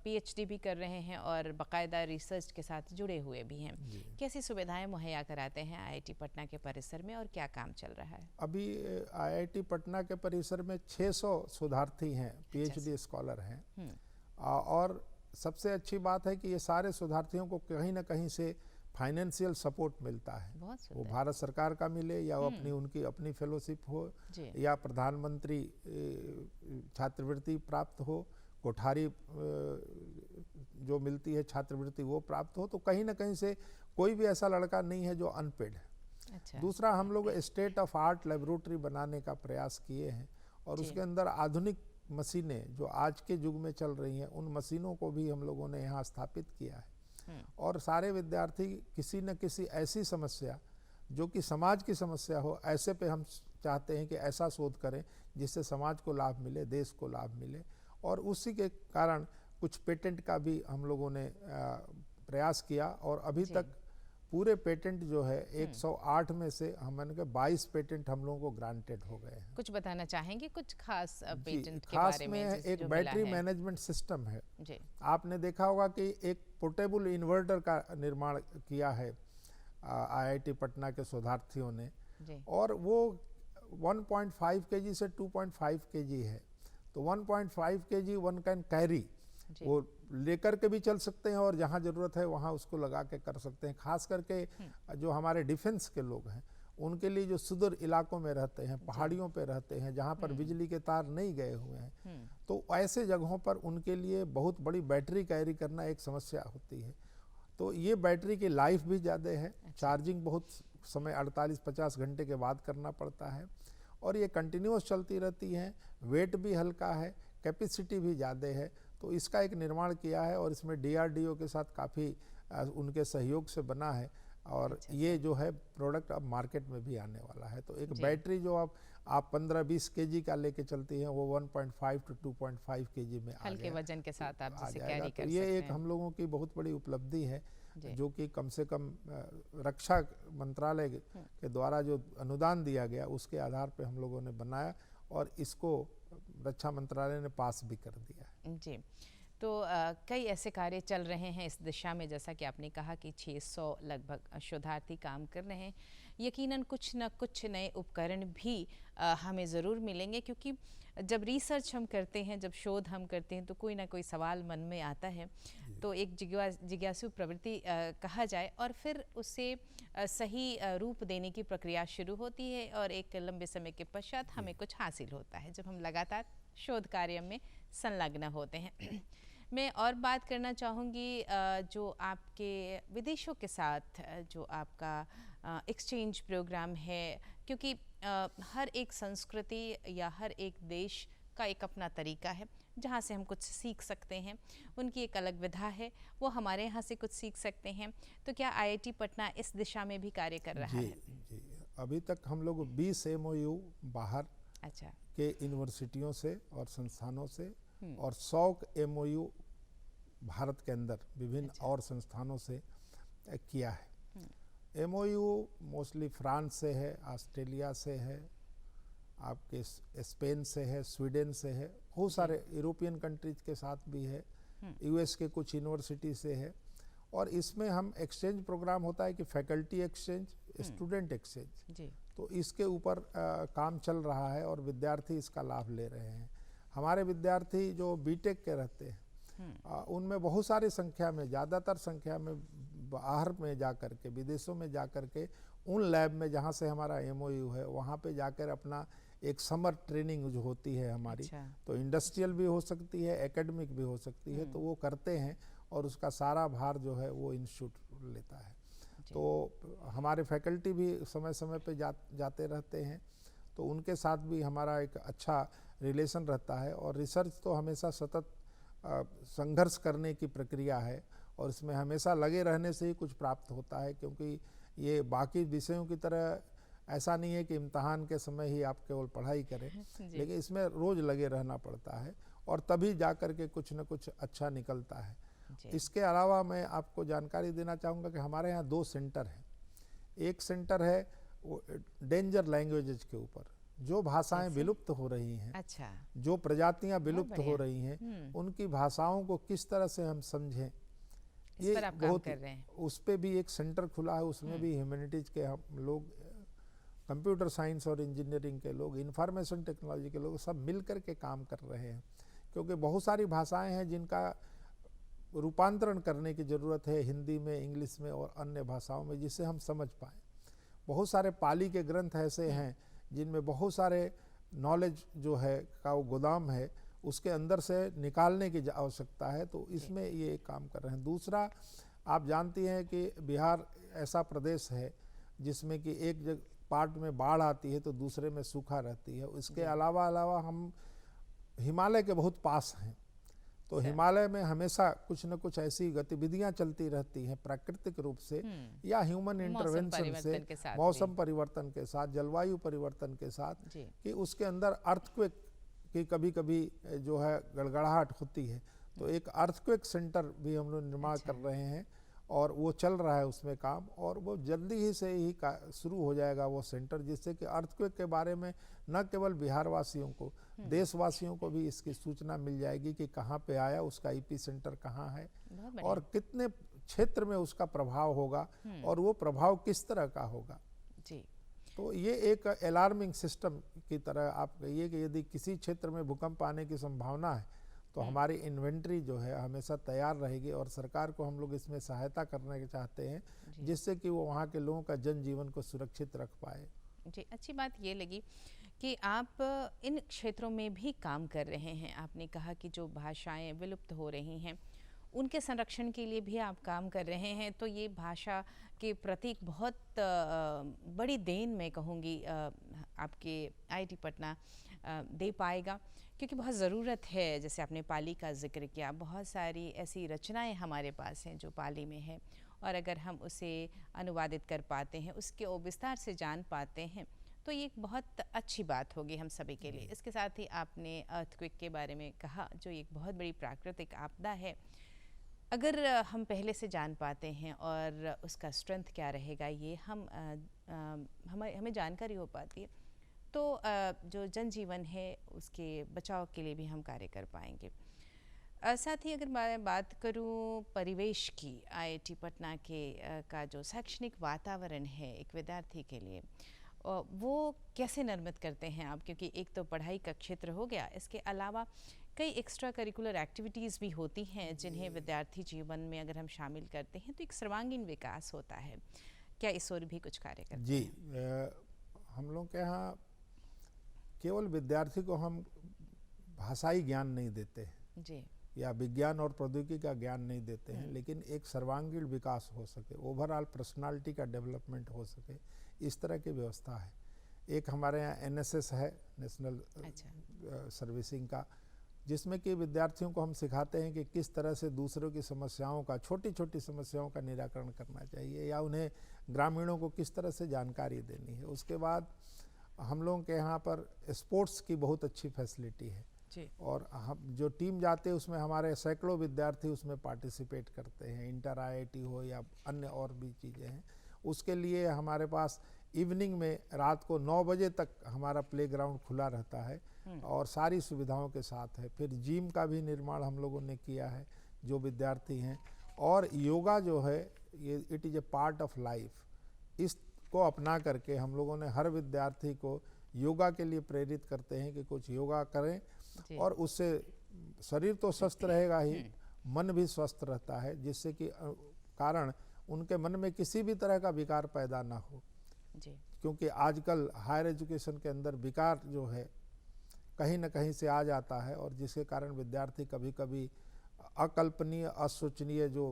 पीएचडी भी कर रहे हैं और बाकायदा रिसर्च के साथ जुड़े हुए भी हैं। कैसी सुविधाएं मुहैया कराते हैं आईआईटी पटना के परिसर में और क्या काम चल रहा है? अभी आईआईटी पटना के परिसर में 600 शोधार्थी हैं, पीएचडी स्कॉलर हैं। और सबसे अच्छी बात है कि ये सारे शोधार्थियों को कहीं ना कहीं से फाइनेंशियल सपोर्ट मिलता है, वो भारत सरकार का मिले या वो उनकी अपनी फेलोशिप हो या प्रधानमंत्री छात्रवृत्ति प्राप्त हो, कोठारी जो मिलती है छात्रवृत्ति वो प्राप्त हो। तो कहीं ना कहीं से कोई भी ऐसा लड़का नहीं है जो अनपेड है। अच्छा। दूसरा, हम लोग स्टेट ऑफ आर्ट लेबोरेटरी बनाने का प्रयास किए हैं और उसके अंदर आधुनिक मशीनें जो आज के युग में चल रही हैं उन मशीनों को भी हम लोगों ने यहाँ स्थापित किया है। और सारे विद्यार्थी किसी न किसी ऐसी समस्या जो कि समाज की समस्या हो, ऐसे पे हम चाहते हैं कि ऐसा शोध करें जिससे समाज को लाभ मिले, देश को लाभ मिले। और उसी के कारण कुछ पेटेंट का भी हम लोगों ने प्रयास किया और अभी तक पूरे पेटेंट जो है 108 में से हमने के 22 पेटेंट हम लोगों को ग्रांटेड हो गए हैं। कुछ बताना चाहेंगे कुछ खास पेटेंट के खास बारे में? एक बैटरी मैनेजमेंट सिस्टम है जी। आपने देखा होगा कि एक पोर्टेबल इन्वर्टर का निर्माण किया है आईआईटी पटना के शोधार्थियों ने जी। और वो 1.5 kg से 2.5 kg है। तो 1.5 kg वन कैन कैरी, वो लेकर के भी चल सकते हैं और जहाँ ज़रूरत है वहाँ उसको लगा के कर सकते हैं। खास करके जो हमारे डिफेंस के लोग हैं उनके लिए जो सुदूर इलाकों में रहते हैं, पहाड़ियों पे रहते हैं, जहाँ पर बिजली के तार नहीं गए हुए हैं, तो ऐसे जगहों पर उनके लिए बहुत बड़ी बैटरी कैरी करना एक समस्या होती है। तो ये बैटरी की लाइफ भी ज़्यादा है, चार्जिंग बहुत समय 48-50 घंटे के बाद करना पड़ता है और ये कंटिन्यूस चलती रहती है, वेट भी हल्का है, कैपेसिटी भी ज़्यादा है। तो इसका एक निर्माण किया है और इसमें डीआरडीओ के साथ काफ़ी उनके सहयोग से बना है और ये जो है प्रोडक्ट अब मार्केट में भी आने वाला है। तो एक बैटरी जो आप 15-20 kg का लेके चलती हैं वो 1.5 to 2.5 kg में हल्के वजन के साथ आप जिसे कैरी कर सकते हैं। ये एक हम लोगों की बहुत बड़ी उपलब्धि है जो कि कम से कम रक्षा मंत्रालय के द्वारा जो अनुदान दिया गया उसके आधार पे हम लोगों ने बनाया और इसको रक्षा मंत्रालय ने पास भी कर दिया है। जी। तो कई ऐसे कार्य चल रहे हैं इस दिशा में, जैसा कि आपने कहा कि 600 लगभग शोधार्थी काम कर रहे हैं। यकीनन कुछ न कुछ नए उपकरण भी हमें ज़रूर मिलेंगे, क्योंकि जब रिसर्च हम करते हैं, जब शोध हम करते हैं तो कोई ना कोई सवाल मन में आता है, तो एक जिज्ञासु प्रवृत्ति कहा जाए और फिर उसे सही रूप देने की प्रक्रिया शुरू होती है और एक लंबे समय के पश्चात हमें कुछ हासिल होता है जब हम लगातार शोध कार्य में संलग्न होते हैं। मैं और बात करना चाहूँगी जो आपके विदेशों के साथ जो आपका एक्सचेंज प्रोग्राम है, क्योंकि हर एक संस्कृति या हर एक देश का एक अपना तरीका है जहाँ से हम कुछ सीख सकते हैं, उनकी एक अलग विधा है, वो हमारे यहाँ से कुछ सीख सकते हैं। तो क्या आईआईटी पटना इस दिशा में भी कार्य कर रहा है? जी, अभी तक हम लोग 20 MOU बाहर के यूनिवर्सिटियों से और संस्थानों से और 100 MOU भारत के अंदर विभिन्न और संस्थानों से किया है। MOU मोस्टली फ्रांस से है, ऑस्ट्रेलिया से है, आपके स्पेन से है, स्वीडन से है, बहुत सारे यूरोपियन कंट्रीज के साथ भी है, यूएस के कुछ यूनिवर्सिटी से है। और इसमें हम एक्सचेंज प्रोग्राम होता है कि फैकल्टी एक्सचेंज स्टूडेंट एक्सचेंज। जी। तो इसके ऊपर काम चल रहा है और विद्यार्थी इसका लाभ ले रहे हैं। हमारे विद्यार्थी जो बीटेक के रहते हैं उनमें बहुत सारी संख्या में, ज़्यादातर संख्या में बाहर में जा कर के, विदेशों में जा कर के उन लैब में जहाँ से हमारा MOU है वहाँ पे जाकर अपना एक समर ट्रेनिंग जो होती है हमारी, अच्छा। तो इंडस्ट्रियल भी हो सकती है, एकेडमिक भी हो सकती है, तो वो करते हैं और उसका सारा भार जो है वो इंस्टीट्यूट लेता है। तो हमारे फैकल्टी भी समय समय पे जाते रहते हैं, तो उनके साथ भी हमारा एक अच्छा रिलेशन रहता है। और रिसर्च तो हमेशा सतत संघर्ष करने की प्रक्रिया है और इसमें हमेशा लगे रहने से ही कुछ प्राप्त होता है, क्योंकि ये बाकी विषयों की तरह ऐसा नहीं है कि इम्तहान के समय ही आप केवल पढ़ाई करें, लेकिन इसमें रोज़ लगे रहना पड़ता है और तभी जा कर के कुछ न कुछ अच्छा निकलता है। इसके अलावा मैं आपको जानकारी देना चाहूँगा कि हमारे यहाँ 2 सेंटर हैं। एक सेंटर है वो डेंजर लैंग्वेजेज के ऊपर, जो भाषाएं विलुप्त हो रही हैं, अच्छा, जो प्रजातियां विलुप्त हो रही हैं, उनकी भाषाओं को किस तरह से हम समझें, इस पर आप काम कर रहे हैं। उस पे भी एक सेंटर खुला है। उसमें भी ह्यूमैनिटीज के हम लोग, कंप्यूटर साइंस और इंजीनियरिंग के लोग, इंफॉर्मेशन टेक्नोलॉजी के लोग सब मिल कर के काम कर रहे हैं, क्योंकि बहुत सारी भाषाएं हैं जिनका रूपांतरण करने की ज़रूरत है हिंदी में, इंग्लिश में और अन्य भाषाओं में, जिससे हम समझ पाएँ। बहुत सारे पाली के ग्रंथ ऐसे हैं जिनमें बहुत सारे नॉलेज जो है का वो गोदाम है, उसके अंदर से निकालने की आवश्यकता है, तो इसमें ये काम कर रहे हैं। दूसरा, आप जानती हैं कि बिहार ऐसा प्रदेश है जिसमें कि एक पार्ट में बाढ़ आती है तो दूसरे में सूखा रहती है। इसके अलावा हम हिमालय के बहुत पास हैं, तो हिमालय में हमेशा कुछ न कुछ ऐसी गतिविधियां चलती रहती हैं प्राकृतिक रूप से या ह्यूमन इंटरवेंशन से, मौसम परिवर्तन के साथ, जलवायु परिवर्तन के साथ, कि उसके अंदर अर्थक्वेक की कभी कभी जो है गड़गड़ाहट होती है। तो एक अर्थक्वेक सेंटर भी हम लोग निर्माण कर रहे हैं और वो चल रहा है उसमें काम, और वो जल्दी ही से ही शुरू हो जाएगा वो सेंटर, जिससे कि अर्थक्वेक के बारे में न केवल बिहार वासियों को, देशवासियों को भी इसकी सूचना मिल जाएगी कि कहाँ पे आया, उसका ईपी सेंटर कहाँ है और कितने क्षेत्र में उसका प्रभाव होगा और वो प्रभाव किस तरह का होगा। जी। तो ये एक अलार्मिंग सिस्टम की तरह आप कहिए कि यदि किसी क्षेत्र में भूकंप आने की संभावना है तो हमारी इन्वेंट्री जो है हमेशा तैयार रहेगी, और सरकार को हम लोग इसमें सहायता करने के चाहते हैं, जिससे कि वो वहाँ के लोगों का जनजीवन को सुरक्षित रख पाए। जी, अच्छी बात ये लगी कि आप इन क्षेत्रों में भी काम कर रहे हैं। आपने कहा कि जो भाषाएं विलुप्त हो रही हैं उनके संरक्षण के लिए भी आप काम कर रहे हैं, तो ये भाषा के प्रति एक बहुत बड़ी देन मैं कहूँगी आपके IIT पटना दे पाएगा, क्योंकि बहुत ज़रूरत है। जैसे आपने पाली का जिक्र किया, बहुत सारी ऐसी रचनाएं हमारे पास हैं जो पाली में है, और अगर हम उसे अनुवादित कर पाते हैं, उसके और विस्तार से जान पाते हैं, तो ये एक बहुत अच्छी बात होगी हम सभी के लिए। इसके साथ ही आपने अर्थक्वेक के बारे में कहा, जो एक बहुत बड़ी प्राकृतिक आपदा है। अगर हम पहले से जान पाते हैं और उसका स्ट्रेंथ क्या रहेगा, ये हमें जानकारी हो पाती है, तो जो जनजीवन है उसके बचाव के लिए भी हम कार्य कर पाएंगे। साथ ही अगर मैं बात करूं परिवेश की, IIT पटना के का जो शैक्षणिक वातावरण है एक विद्यार्थी के लिए, वो कैसे निर्मित करते हैं आप? क्योंकि एक तो पढ़ाई का क्षेत्र हो गया, इसके अलावा कई एक्स्ट्रा करिकुलर एक्टिविटीज़ भी होती हैं जिन्हें विद्यार्थी जीवन में अगर हम शामिल करते हैं तो एक सर्वांगीण विकास होता है। क्या इस ओर भी कुछ कार्य करते हैं? जी, हम लोग के यहाँ केवल विद्यार्थी को हम भाषाई ज्ञान नहीं देते हैं जी, या विज्ञान और प्रौद्योगिकी का ज्ञान नहीं देते हैं, लेकिन एक सर्वांगीण विकास हो सके, ओवरऑल पर्सनालिटी का डेवलपमेंट हो सके, इस तरह की व्यवस्था है। एक हमारे यहाँ NSS है, नेशनल सर्विसिंग का, जिसमें कि विद्यार्थियों को हम सिखाते हैं कि किस तरह से दूसरों की समस्याओं का, छोटी छोटी समस्याओं का निराकरण करना चाहिए, या उन्हें ग्रामीणों को किस तरह से जानकारी देनी है। उसके बाद हम लोगों के यहाँ पर स्पोर्ट्स की बहुत अच्छी फैसिलिटी है जी। और हम जो टीम जाते हैं उसमें हमारे सैकड़ों विद्यार्थी उसमें पार्टिसिपेट करते हैं, इंटर IIT हो या अन्य और भी चीज़ें हैं। उसके लिए हमारे पास इवनिंग में रात को 9 बजे तक हमारा प्लेग्राउंड खुला रहता है और सारी सुविधाओं के साथ है। फिर जिम का भी निर्माण हम लोगों ने किया है जो विद्यार्थी हैं, और योगा जो है ये it is a part of life. इस को अपना करके हम लोगों ने हर विद्यार्थी को योगा के लिए प्रेरित करते हैं कि कुछ योगा करें और उससे शरीर तो स्वस्थ रहेगा ही, मन भी स्वस्थ रहता है, जिससे कि कारण उनके मन में किसी भी तरह का विकार पैदा ना हो जी। क्योंकि आजकल हायर एजुकेशन के अंदर विकार जो है कहीं न कहीं से आ जाता है और जिसके कारण विद्यार्थी कभी कभी अकल्पनीय असोचनीय जो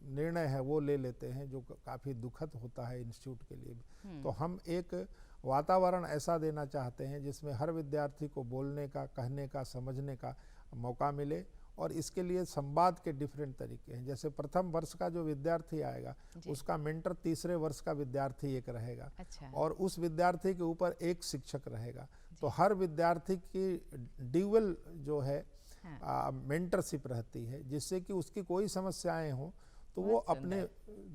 निर्णय है वो ले लेते हैं, जो काफ़ी दुखद होता है इंस्टीट्यूट के लिए भी। तो हम एक वातावरण ऐसा देना चाहते हैं जिसमें हर विद्यार्थी को बोलने का, कहने का, समझने का मौका मिले और इसके लिए संवाद के डिफरेंट तरीके हैं। जैसे प्रथम वर्ष का जो विद्यार्थी आएगा उसका मेंटर तीसरे वर्ष का विद्यार्थी एक रहेगा। अच्छा। और उस विद्यार्थी के ऊपर एक शिक्षक रहेगा। तो हर विद्यार्थी की ड्यूअल जो है मेंटरशिप रहती है, जिससे कि उसकी कोई समस्याएं हों तो वो अपने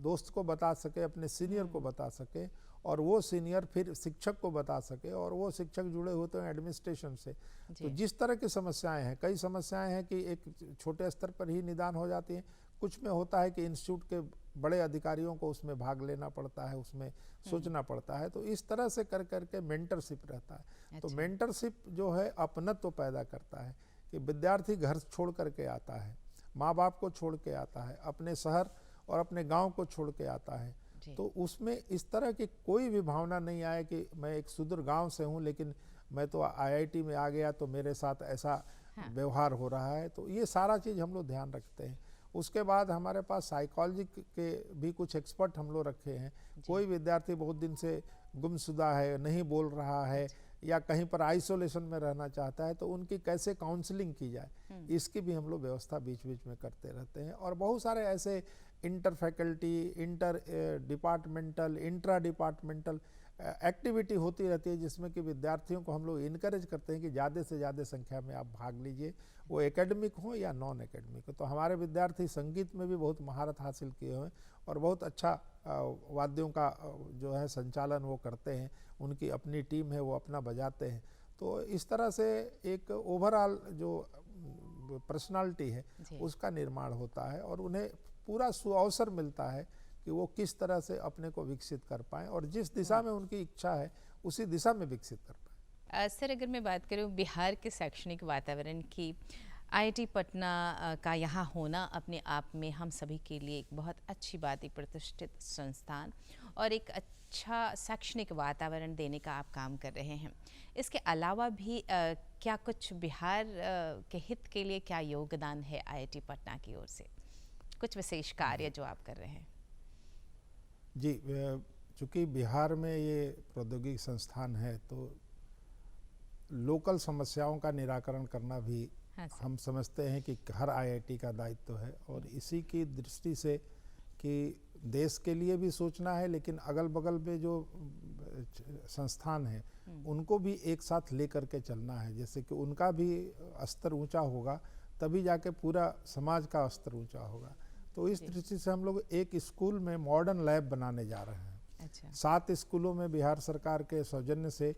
दोस्त को बता सके, अपने सीनियर को बता सके और वो सीनियर फिर शिक्षक को बता सके और वो शिक्षक जुड़े होते हैं एडमिनिस्ट्रेशन से। तो जिस तरह की समस्याएं हैं, कई समस्याएं हैं कि एक छोटे स्तर पर ही निदान हो जाती हैं, कुछ में होता है कि इंस्टीट्यूट के बड़े अधिकारियों को उसमें भाग लेना पड़ता है, उसमें सोचना पड़ता है। तो इस तरह से कर करके मेंटरशिप रहता है। तो मेंटरशिप जो है अपनत्व पैदा करता है कि विद्यार्थी घर छोड़ करके आता है, माँ बाप को छोड़ के आता है, अपने शहर और अपने गांव को छोड़ के आता है। तो उसमें इस तरह की कोई भी भावना नहीं आए कि मैं एक सुदूर गांव से हूं लेकिन मैं तो आईआईटी में आ गया तो मेरे साथ ऐसा व्यवहार हो रहा है। तो ये सारा चीज़ हम लोग ध्यान रखते हैं। उसके बाद हमारे पास साइकोलॉजी के भी कुछ एक्सपर्ट हम लोग रखे हैं। कोई विद्यार्थी बहुत दिन से गुमशुदा है, नहीं बोल रहा है या कहीं पर आइसोलेशन में रहना चाहता है, तो उनकी कैसे काउंसलिंग की जाए, इसकी भी हम लोग व्यवस्था बीच बीच में करते रहते हैं। और बहुत सारे ऐसे inter faculty, inter departmental, intra departmental activity होती रहती है, जिसमें कि विद्यार्थियों को हम लोग इनकरेज करते हैं कि ज़्यादा से ज़्यादा संख्या में आप भाग लीजिए, वो एकेडमिक हो या नॉन एकेडमिक हो। तो हमारे विद्यार्थी संगीत में भी बहुत महारत हासिल किए हुए हैं और बहुत अच्छा वाद्यों का जो है संचालन वो करते हैं, उनकी अपनी टीम है, वो अपना बजाते हैं। तो इस तरह से एक ओवरऑल जो पर्सनालिटी है उसका निर्माण होता है और उन्हें पूरा सुअवसर मिलता है कि वो किस तरह से अपने को विकसित कर पाएँ और जिस दिशा में उनकी इच्छा है उसी दिशा में विकसित कर पाएँ। सर, अगर मैं बात करूँ बिहार के शैक्षणिक वातावरण की, आईआईटी पटना का यहाँ होना अपने आप में हम सभी के लिए एक बहुत अच्छी बात, एक प्रतिष्ठित संस्थान और एक अच्छा शैक्षणिक वातावरण देने का आप काम कर रहे हैं। इसके अलावा भी क्या कुछ बिहार के हित के लिए क्या योगदान है आईआईटी पटना की ओर से, कुछ विशेष कार्य जो आप कर रहे हैं? जी, चूँकि बिहार में ये प्रौद्योगिकी संस्थान है तो लोकल समस्याओं का निराकरण करना भी हम समझते हैं कि हर आईआईटी का दायित्व है और इसी की दृष्टि से कि देश के लिए भी सोचना है, लेकिन अगल बगल में जो संस्थान है उनको भी एक साथ लेकर के चलना है, जैसे कि उनका भी स्तर ऊंचा होगा तभी जाके पूरा समाज का स्तर ऊंचा होगा। तो इस दृष्टि से हम लोग एक स्कूल में मॉडर्न लैब बनाने जा रहे हैं। अच्छा। 7 स्कूलों में बिहार सरकार के सौजन्य से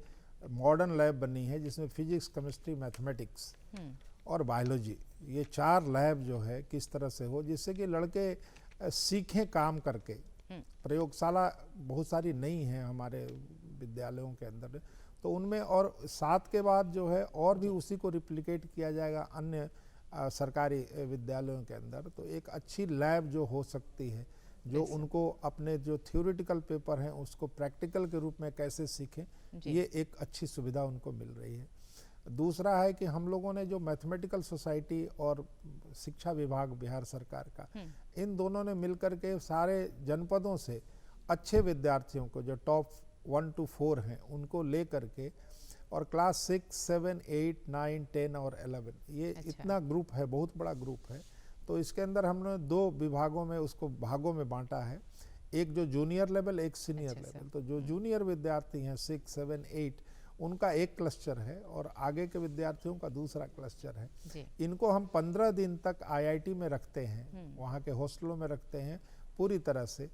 मॉडर्न लैब बनी है, जिसमें फिजिक्स, केमिस्ट्री, मैथमेटिक्स और बायोलॉजी, ये 4 लैब जो है किस तरह से हो जिससे कि लड़के सीखें काम करके। प्रयोगशाला बहुत सारी नहीं है हमारे विद्यालयों के अंदर, तो उनमें और 7 के बाद जो है और भी उसी को रिप्लिकेट किया जाएगा अन्य सरकारी विद्यालयों के अंदर। तो एक अच्छी लैब जो हो सकती है, जो उनको अपने जो थ्योरेटिकल पेपर हैं उसको प्रैक्टिकल के रूप में कैसे सीखें, ये एक अच्छी सुविधा उनको मिल रही है। दूसरा है कि हम लोगों ने जो मैथमेटिकल सोसाइटी और शिक्षा विभाग बिहार सरकार का, इन दोनों ने मिलकर के सारे जनपदों से अच्छे विद्यार्थियों को जो टॉप 1 to 4 हैं उनको ले करके और क्लास 6, 7, 8, 9, 10 और 11 ये इतना ग्रुप है, बहुत बड़ा ग्रुप है। तो इसके अंदर हमने 2 विभागों में उसको भागों में बांटा है, एक जो जूनियर लेवल, एक सीनियर लेवल। तो जो जूनियर विद्यार्थी हैं 6, 7, 8 उनका एक क्लस्टर है और आगे के विद्यार्थियों का दूसरा क्लस्टर है। इनको हम 15 दिन तक आईआईटी में रखते हैं, वहाँ के हॉस्टलों में रखते हैं पूरी तरह से,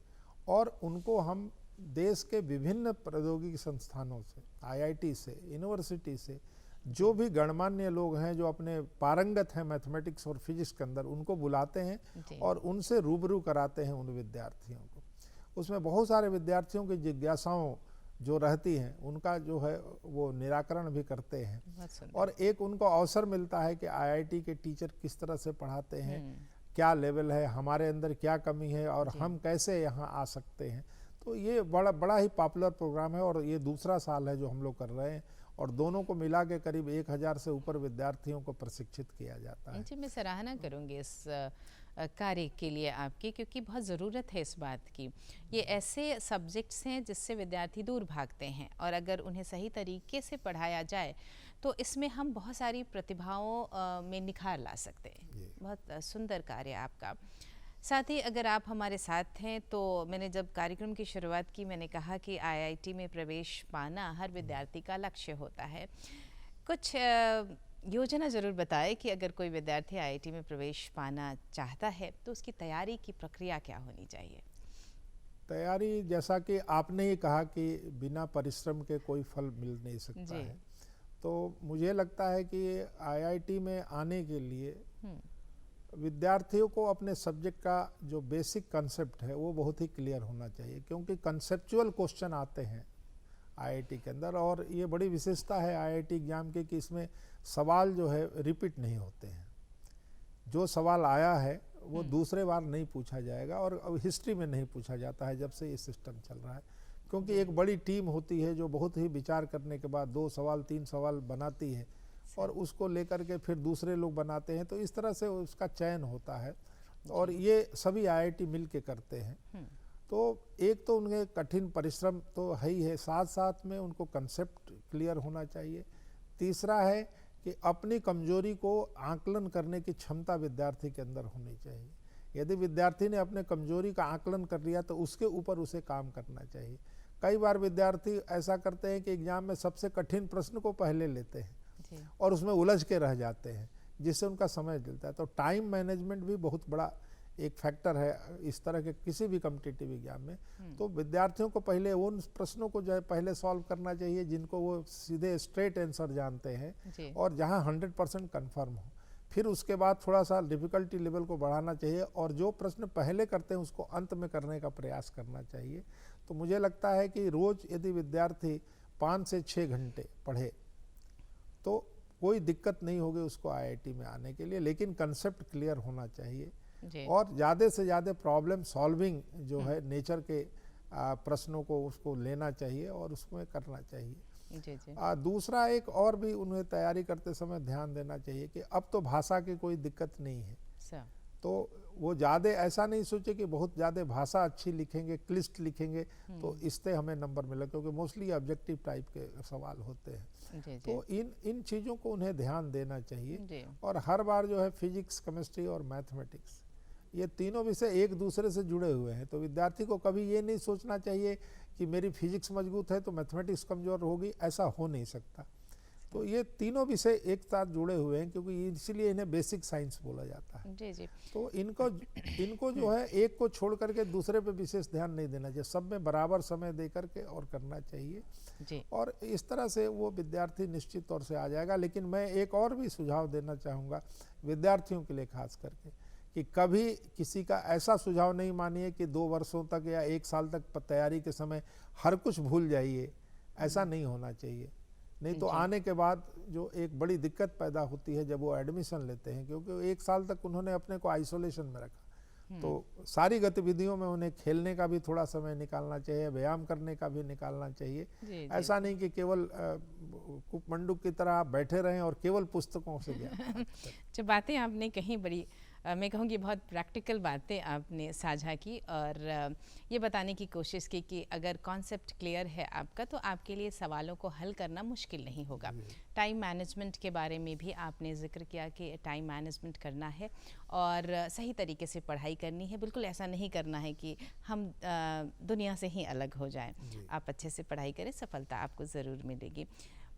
और उनको हम देश के विभिन्न प्रौद्योगिकी संस्थानों से, आईआईटी से, यूनिवर्सिटी से जो भी गणमान्य लोग हैं जो अपने पारंगत हैं मैथमेटिक्स और फिजिक्स के अंदर, उनको बुलाते हैं और उनसे रूबरू कराते हैं उन विद्यार्थियों को। उसमें बहुत सारे विद्यार्थियों की जिज्ञासाओं जो रहती हैं उनका जो है वो निराकरण भी करते हैं। और एक उनको अवसर मिलता है कि आईआईटी के टीचर किस तरह से पढ़ाते हैं, क्या लेवल है, हमारे अंदर क्या कमी है और हम कैसे यहाँ आ सकते हैं। तो ये बड़ा ही पॉपुलर प्रोग्राम है और ये दूसरा साल है जो हम लोग कर रहे हैं और दोनों को मिला के करीब 1000 से ऊपर विद्यार्थियों को प्रशिक्षित किया जाता है। जी, मैं सराहना करूँगी इस कार्य के लिए आपकी, क्योंकि बहुत ज़रूरत है इस बात की। ये ऐसे सब्जेक्ट्स हैं जिससे विद्यार्थी दूर भागते हैं और अगर उन्हें सही तरीके से पढ़ाया जाए तो इसमें हम बहुत सारी प्रतिभाओं में निखार ला सकते हैं। बहुत सुंदर कार्य आपका। साथ ही अगर आप हमारे साथ हैं तो मैंने जब कार्यक्रम की शुरुआत की मैंने कहा कि आईआईटी में प्रवेश पाना हर विद्यार्थी का लक्ष्य होता है। कुछ योजना ज़रूर बताएं कि अगर कोई विद्यार्थी आईआईटी में प्रवेश पाना चाहता है तो उसकी तैयारी की प्रक्रिया क्या होनी चाहिए? तैयारी, जैसा कि आपने ही कहा कि बिना परिश्रम के कोई फल मिल नहीं सकता है, तो मुझे लगता है कि आईआईटी में आने के लिए विद्यार्थियों को अपने सब्जेक्ट का जो बेसिक कंसेप्ट है वो बहुत ही क्लियर होना चाहिए, क्योंकि कंसेप्चुअल क्वेश्चन आते हैं आईआईटी के अंदर। और ये बड़ी विशेषता है आईआईटी एग्जाम के कि इसमें सवाल जो है रिपीट नहीं होते हैं। जो सवाल आया है वो दूसरे बार नहीं पूछा जाएगा और अब हिस्ट्री में नहीं पूछा जाता है जब से ये सिस्टम चल रहा है, क्योंकि एक बड़ी टीम होती है जो बहुत ही विचार करने के बाद 2 सवाल 3 सवाल बनाती है और उसको लेकर के फिर दूसरे लोग बनाते हैं, तो इस तरह से उसका चयन होता है और ये सभी आईआईटी मिल के करते हैं। तो एक तो उनके कठिन परिश्रम तो है ही है, साथ साथ में उनको कंसेप्ट क्लियर होना चाहिए। तीसरा है कि अपनी कमजोरी को आकलन करने की क्षमता विद्यार्थी के अंदर होनी चाहिए। यदि विद्यार्थी ने अपने कमजोरी का आकलन कर लिया तो उसके ऊपर उसे काम करना चाहिए। कई बार विद्यार्थी ऐसा करते हैं कि एग्जाम में सबसे कठिन प्रश्न को पहले लेते हैं और उसमें उलझ के रह जाते हैं, जिससे उनका समय मिलता है। तो टाइम मैनेजमेंट भी बहुत बड़ा एक फैक्टर है इस तरह के किसी भी कॉम्पिटिटिव एग्जाम में। तो विद्यार्थियों को पहले उन प्रश्नों को जो है पहले सॉल्व करना चाहिए जिनको वो सीधे स्ट्रेट आंसर जानते हैं और जहां 100% कन्फर्म हो। फिर उसके बाद थोड़ा सा डिफ़िकल्टी लेवल को बढ़ाना चाहिए और जो प्रश्न पहले करते हैं उसको अंत में करने का प्रयास करना चाहिए। तो मुझे लगता है कि रोज़ यदि विद्यार्थी 5 से 6 घंटे पढ़े तो कोई दिक्कत नहीं होगी उसको आईआईटी में आने के लिए, लेकिन कंसेप्ट क्लियर होना चाहिए और ज़्यादा से ज़्यादा प्रॉब्लम सॉल्विंग जो है नेचर के प्रश्नों को उसको लेना चाहिए और उसमें करना चाहिए। दूसरा एक और भी उन्हें तैयारी करते समय ध्यान देना चाहिए कि अब तो भाषा की कोई दिक्कत नहीं है, तो वो ज़्यादा ऐसा नहीं सोचे कि बहुत ज़्यादा भाषा अच्छी लिखेंगे, क्लिष्ट लिखेंगे तो इससे हमें नंबर मिला, क्योंकि मोस्टली ऑब्जेक्टिव टाइप के सवाल होते हैं। तो इन चीज़ों को उन्हें ध्यान देना चाहिए और हर बार जो है फिजिक्स, केमिस्ट्री और मैथमेटिक्स ये तीनों विषय एक दूसरे से जुड़े हुए हैं। तो विद्यार्थी को कभी ये नहीं सोचना चाहिए कि मेरी फिजिक्स मजबूत है तो मैथमेटिक्स कमज़ोर होगी, ऐसा हो नहीं सकता। तो ये तीनों विषय एक साथ जुड़े हुए हैं, क्योंकि इसीलिए इन्हें बेसिक साइंस बोला जाता है। तो इनको जो है एक को छोड़ करके दूसरे पे विशेष ध्यान नहीं देना चाहिए, सब में बराबर समय दे करके और करना चाहिए और इस तरह से वो विद्यार्थी निश्चित तौर से आ जाएगा। लेकिन मैं एक और भी सुझाव देना चाहूँगा विद्यार्थियों के लिए खास करके कि कभी किसी का ऐसा सुझाव नहीं मानिए कि 2 वर्षों तक या 1 साल तक तैयारी के समय हर कुछ भूल जाइए, ऐसा नहीं होना चाहिए। नहीं तो आने के बाद जो एक बड़ी दिक्कत पैदा होती है जब वो एडमिशन लेते हैं, क्योंकि 1 साल तक उन्होंने अपने को आइसोलेशन में रखा, तो सारी गतिविधियों में उन्हें खेलने का भी थोड़ा समय निकालना चाहिए, व्यायाम करने का भी निकालना चाहिए। ऐसा नहीं कि केवल कुपमंडूक की तरह आप बैठे रहें और केवल पुस्तकों से ज्ञान। जो बातें आपने कहीं बड़ी मैं कहूँगी बहुत प्रैक्टिकल बातें आपने साझा की और ये बताने की कोशिश की कि अगर कॉन्सेप्ट क्लियर है आपका तो आपके लिए सवालों को हल करना मुश्किल नहीं होगा। टाइम मैनेजमेंट के बारे में भी आपने जिक्र किया कि टाइम मैनेजमेंट करना है और सही तरीके से पढ़ाई करनी है। बिल्कुल ऐसा नहीं करना है कि हम दुनिया से ही अलग हो जाएं। आप अच्छे से पढ़ाई करें, सफलता आपको ज़रूर मिलेगी।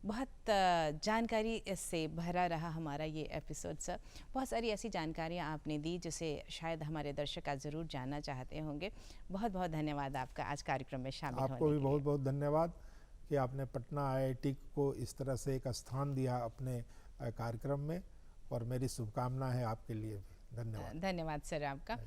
बहुत जानकारी इससे भरा रहा हमारा ये एपिसोड सर। बहुत सारी ऐसी जानकारियाँ आपने दी जिसे शायद हमारे दर्शक आज ज़रूर जानना चाहते होंगे। बहुत बहुत धन्यवाद आपका आज कार्यक्रम में शामिल होने के लिए। आपको भी बहुत बहुत धन्यवाद कि आपने पटना आईआईटी को इस तरह से एक स्थान दिया अपने कार्यक्रम में और मेरी शुभकामना है आपके लिए भी। धन्यवाद। धन्यवाद सर आपका।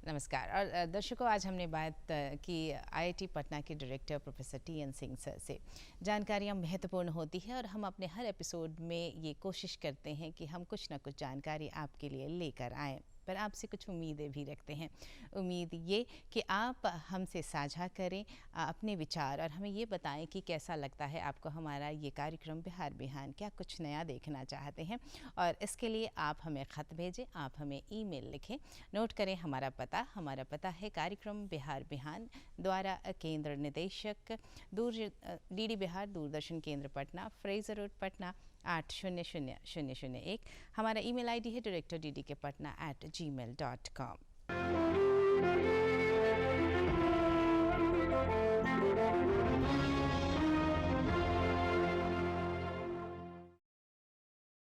नमस्कार। और दर्शकों, आज हमने बात की आईआईटी पटना के director professor TN. Singh sir से। जानकारियाँ महत्वपूर्ण होती है और हम अपने हर एपिसोड में ये कोशिश करते हैं कि हम कुछ ना कुछ जानकारी आपके लिए लेकर आएँ, पर आपसे कुछ उम्मीदें भी रखते हैं। उम्मीद ये कि आप हमसे साझा करें अपने विचार और हमें ये बताएं कि कैसा लगता है आपको हमारा ये कार्यक्रम बिहार बिहान, क्या कुछ नया देखना चाहते हैं। और इसके लिए आप हमें ख़त भेजें, आप हमें ईमेल लिखें। नोट करें हमारा पता है कार्यक्रम बिहार बिहान, द्वारा केंद्र निदेशक डीडी बिहार, दूरदर्शन केंद्र पटना, फ्रेजर रोड पटना 800001। हमारा ईमेल आईडी है director@ddkpatna@gmail.com।